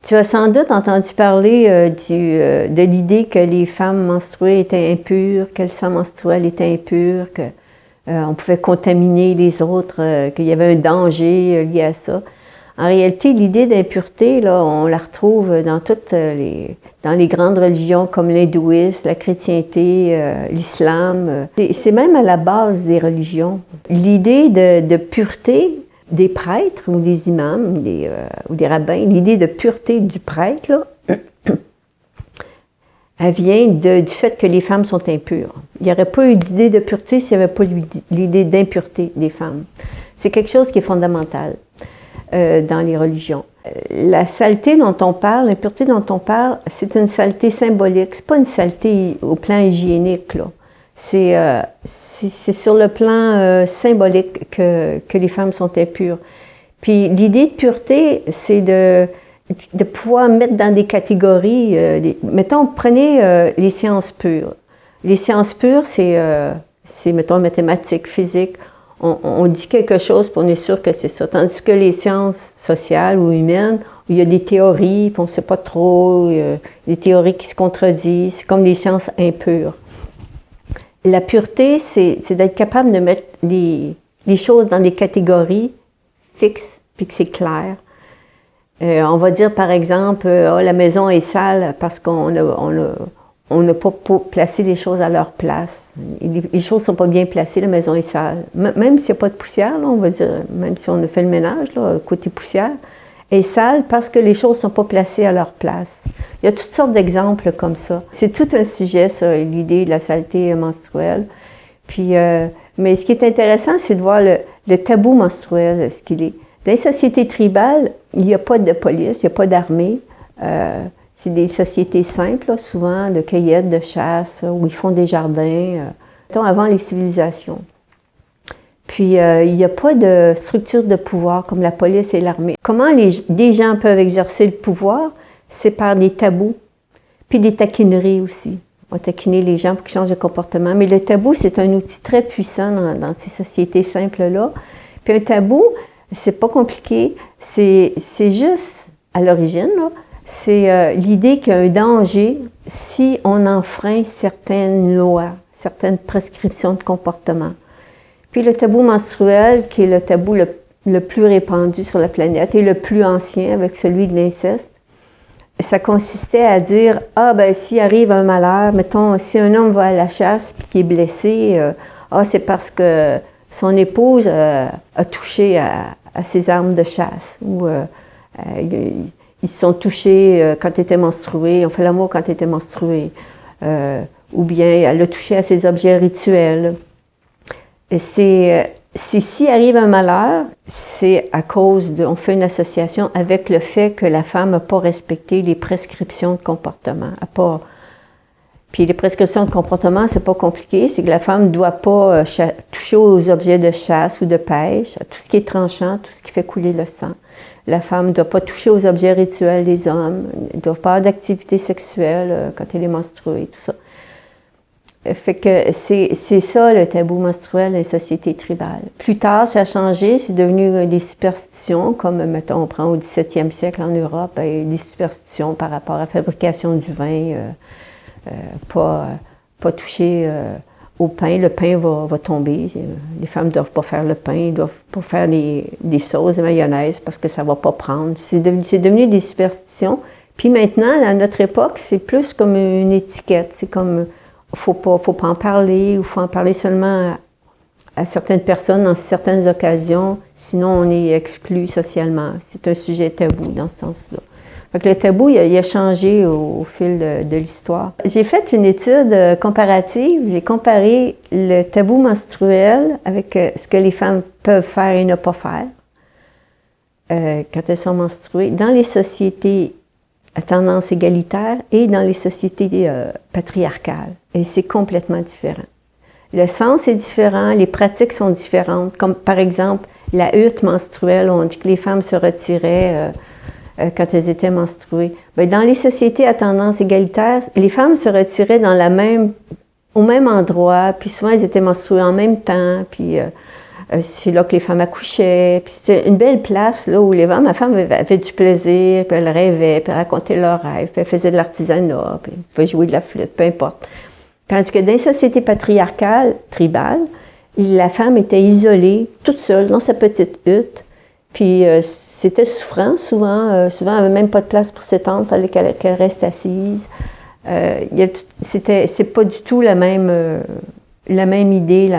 Tu as sans doute entendu parler de l'idée que les femmes menstruées étaient impures, que le sang menstruel était impur, qu'on pouvait contaminer les autres, qu'il y avait un danger lié à ça. En réalité, l'idée d'impureté, là, on la retrouve dans dans les grandes religions comme l'hindouisme, la chrétienté, l'islam. C'est même à la base des religions. L'idée de pureté des prêtres ou des imams ou des rabbins, l'idée de pureté du prêtre, là, elle vient du fait que les femmes sont impures. Il n'y aurait pas eu d'idée de pureté s'il n'y avait pas l'idée d'impureté des femmes. C'est quelque chose qui est fondamental dans les religions. La saleté dont on parle, l'impureté dont on parle, c'est une saleté symbolique. C'est pas une saleté au plan hygiénique, là. C'est sur le plan symbolique que les femmes sont impures. Puis l'idée de pureté, c'est de pouvoir mettre dans des catégories. Mettons, prenez les sciences pures. Les sciences pures, c'est mettons, mathématiques, physique. On dit quelque chose, puis on est sûr que c'est ça. Tandis que les sciences sociales ou humaines, où il y a des théories, puis on ne sait pas trop, des théories qui se contredisent, c'est comme les sciences impures. La pureté, c'est d'être capable de mettre les choses dans des catégories fixes, puis que c'est clair. On va dire, par exemple, la maison est sale parce qu'on n'a pas placé les choses à leur place. Les choses ne sont pas bien placées, la maison est sale. Même s'il n'y a pas de poussière, là, on va dire, même si on a fait le ménage, là, côté poussière, est sale parce que les choses ne sont pas placées à leur place. Il y a toutes sortes d'exemples comme ça. C'est tout un sujet, ça, l'idée de la saleté menstruelle. Puis, mais ce qui est intéressant, c'est de voir le tabou menstruel, ce qu'il est. Dans les sociétés tribales, il n'y a pas de police, il n'y a pas d'armée. C'est des sociétés simples, là, souvent, de cueillette, de chasse, où ils font des jardins, avant les civilisations. Puis, il n'y a pas de structure de pouvoir comme la police et l'armée. Comment des gens peuvent exercer le pouvoir? C'est par des tabous, puis des taquineries aussi. On va taquiner les gens pour qu'ils changent de comportement. Mais le tabou, c'est un outil très puissant dans ces sociétés simples-là. Puis un tabou, c'est pas compliqué, c'est juste, à l'origine, là, c'est l'idée qu'il y a un danger si on enfreint certaines lois, certaines prescriptions de comportement. Puis le tabou menstruel, qui est le tabou le plus répandu sur la planète et le plus ancien avec celui de l'inceste, ça consistait à dire, s'il arrive un malheur, mettons, si un homme va à la chasse puis qu'il est blessé, c'est parce que son épouse a touché à ses armes de chasse, ou ils se sont touchés quand elle était menstruée, on fait l'amour quand elle était menstruée, ou bien elle a touché à ses objets rituels. S'il arrive un malheur, c'est à cause on fait une association avec le fait que la femme n'a pas respecté les prescriptions de comportement. Puis les prescriptions de comportement, c'est pas compliqué, c'est que la femme ne doit pas toucher aux objets de chasse ou de pêche, à tout ce qui est tranchant, tout ce qui fait couler le sang. La femme ne doit pas toucher aux objets rituels des hommes, elle ne doit pas avoir d'activité sexuelle quand elle est menstruée, tout ça. Fait que c'est ça le tabou menstruel dans les sociétés tribales. Plus tard, ça a changé, c'est devenu des superstitions, comme, mettons, on prend au 17e siècle en Europe, des superstitions par rapport à la fabrication du vin, pas toucher au pain, le pain va tomber. Les femmes ne doivent pas faire le pain, ils ne doivent pas faire des sauces de mayonnaise parce que ça ne va pas prendre. C'est devenu des superstitions. Puis maintenant, à notre époque, c'est plus comme une étiquette, c'est comme... Faut pas en parler, ou faut en parler seulement à certaines personnes dans certaines occasions, sinon on est exclu socialement. C'est un sujet tabou dans ce sens-là. Fait que le tabou, il a changé au fil de l'histoire. J'ai fait une étude comparative, j'ai comparé le tabou menstruel avec ce que les femmes peuvent faire et ne pas faire quand elles sont menstruées dans les sociétés à tendance égalitaire et dans les sociétés patriarcales. Et c'est complètement différent. Le sens est différent, les pratiques sont différentes, comme par exemple la hutte menstruelle, on dit que les femmes se retiraient quand elles étaient menstruées. Bien, dans les sociétés à tendance égalitaire, les femmes se retiraient au même endroit, puis souvent elles étaient menstruées en même temps, puis C'est là que les femmes accouchaient. Puis c'était une belle place là, où ma femme avait du plaisir, puis elle rêvait, puis elle racontait leurs rêves, puis elle faisait de l'artisanat, puis elle pouvait jouer de la flûte, peu importe. Tandis que dans les sociétés patriarcales, tribales, la femme était isolée, toute seule, dans sa petite hutte, puis c'était souffrant, souvent elle n'avait même pas de place pour s'étendre, il fallait qu'elle reste assise. C'est pas du tout la même idée,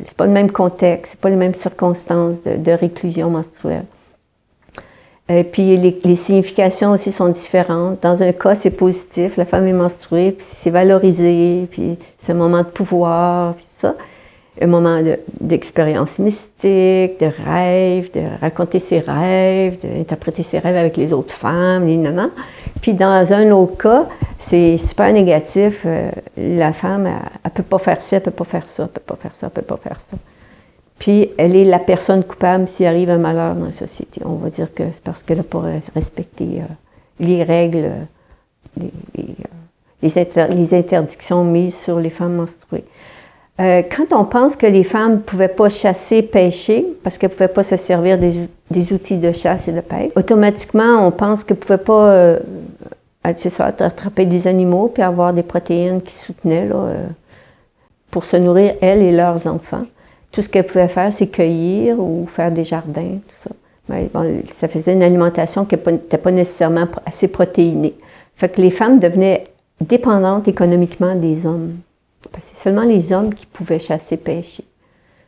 c'est pas le même contexte, c'est pas les mêmes circonstances de réclusion menstruelle. Et puis les significations aussi sont différentes. Dans un cas, c'est positif, la femme est menstruée, puis c'est valorisé, puis c'est un moment de pouvoir, puis tout ça. Un moment d'expérience mystique, de rêve, de raconter ses rêves, d'interpréter ses rêves avec les autres femmes, les nanas. Puis dans un autre cas, c'est super négatif. La femme, elle peut pas faire ça, elle peut pas faire ça, elle peut pas faire ça, elle peut pas faire ça. Puis elle est la personne coupable s'il arrive un malheur dans la société. On va dire que c'est parce qu'elle n'a pas respecté les règles, les interdictions mises sur les femmes menstruées. Quand on pense que les femmes ne pouvaient pas chasser, pêcher, parce qu'elles ne pouvaient pas se servir des outils de chasse et de pêche, automatiquement, on pense qu'elles ne pouvaient pas attraper des animaux puis avoir des protéines qui soutenaient là, pour se nourrir, elles et leurs enfants. Tout ce qu'elles pouvaient faire, c'est cueillir ou faire des jardins, tout ça. Mais bon, ça faisait une alimentation qui n'était pas nécessairement assez protéinée. Fait que les femmes devenaient dépendantes économiquement des hommes. C'est seulement les hommes qui pouvaient chasser, pêcher.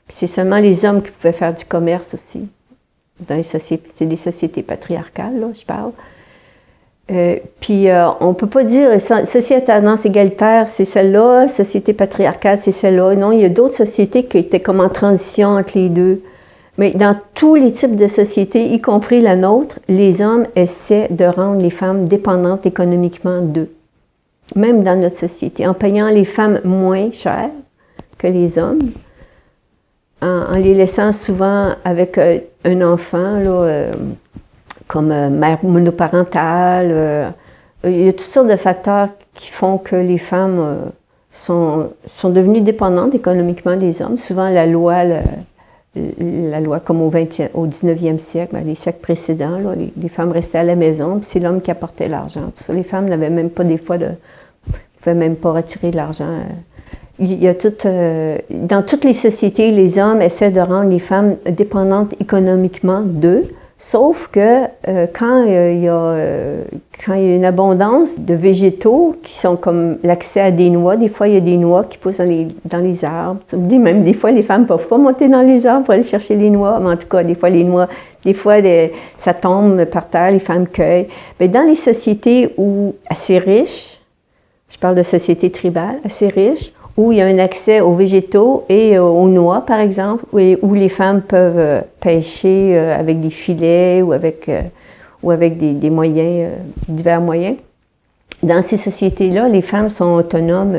Puis c'est seulement les hommes qui pouvaient faire du commerce aussi. Dans les sociétés, c'est des sociétés patriarcales, là, je parle. Puis on ne peut pas dire société à tendance égalitaire, c'est celle-là, société patriarcale, c'est celle-là. Non, il y a d'autres sociétés qui étaient comme en transition entre les deux. Mais dans tous les types de sociétés, y compris la nôtre, les hommes essaient de rendre les femmes dépendantes économiquement d'eux. Même dans notre société, en payant les femmes moins cher que les hommes, en les laissant souvent avec un enfant, là, comme mère monoparentale. Il y a toutes sortes de facteurs qui font que les femmes sont devenues dépendantes économiquement des hommes. Souvent, la loi comme au 19e siècle, les siècles précédents, là, les femmes restaient à la maison, puis c'est l'homme qui apportait l'argent. Les femmes n'avaient même pas des fois ne pouvaient même pas retirer de l'argent. Il y a dans toutes les sociétés, les hommes essaient de rendre les femmes dépendantes économiquement d'eux, sauf que quand il y a une abondance de végétaux qui sont comme l'accès à des noix, des fois il y a des noix qui poussent dans les arbres. Même des fois les femmes ne peuvent pas monter dans les arbres pour aller chercher les noix, mais en tout cas des fois ça tombe par terre, les femmes cueillent. Mais dans les sociétés assez riches, je parle de sociétés tribales, assez riches, où il y a un accès aux végétaux et aux noix, par exemple, où les femmes peuvent pêcher avec des filets ou avec des moyens, divers moyens. Dans ces sociétés-là, les femmes sont autonomes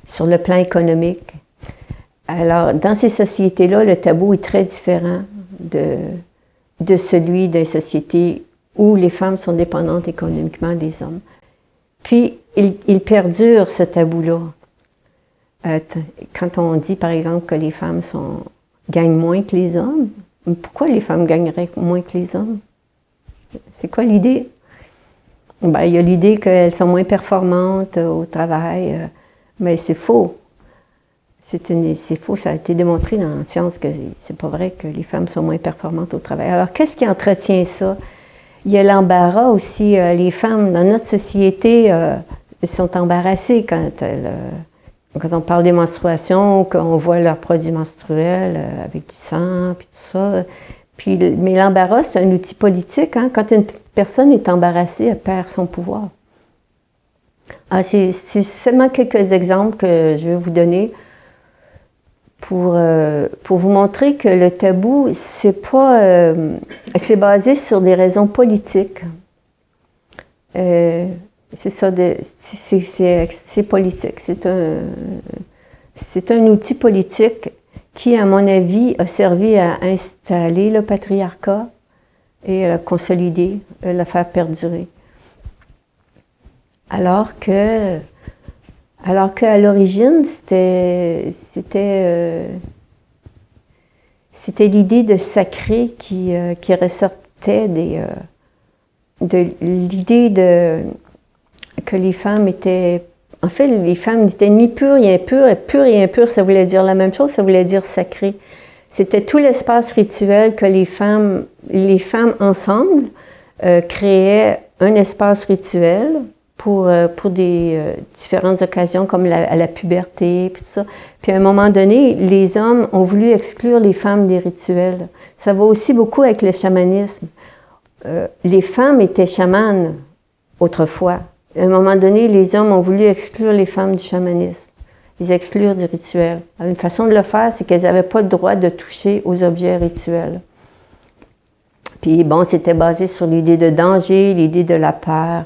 sur le plan économique. Alors, dans ces sociétés-là, le tabou est très différent de celui des sociétés où les femmes sont dépendantes économiquement des hommes. Puis, il perdure ce tabou-là. Quand on dit, par exemple, que les femmes gagnent moins que les hommes, pourquoi les femmes gagneraient moins que les hommes? C'est quoi l'idée? Ben, il y a l'idée qu'elles sont moins performantes au travail, mais c'est faux. C'est faux, ça a été démontré dans la science que c'est pas vrai que les femmes sont moins performantes au travail. Alors, qu'est-ce qui entretient ça? Il y a l'embarras aussi. Les femmes, dans notre société, sont embarrassées quand on parle des menstruations, qu'on voit leurs produits menstruels avec du sang, puis tout ça. Mais l'embarras, c'est un outil politique. Hein? Quand une personne est embarrassée, elle perd son pouvoir. C'est seulement quelques exemples que je vais vous donner pour vous montrer que le tabou, c'est basé sur des raisons politiques. C'est ça, c'est politique. C'est un outil politique qui, à mon avis, a servi à installer le patriarcat et à le consolider, à le faire perdurer. Alors qu'à c'était l'idée de sacré qui ressortait de l'idée que les femmes étaient... En fait, les femmes n'étaient ni pures ni impures, et pure et impure, ça voulait dire la même chose, ça voulait dire sacré. C'était tout l'espace rituel que les femmes ensemble créaient un espace rituel pour des différentes occasions comme à la puberté, puis tout ça. Puis à un moment donné, les hommes ont voulu exclure les femmes des rituels. Ça va aussi beaucoup avec le chamanisme. Les femmes étaient chamanes autrefois. À un moment donné, les hommes ont voulu exclure les femmes du chamanisme, les exclure du rituel. Alors, une façon de le faire, c'est qu'elles n'avaient pas le droit de toucher aux objets rituels. Puis bon, c'était basé sur l'idée de danger, l'idée de la peur.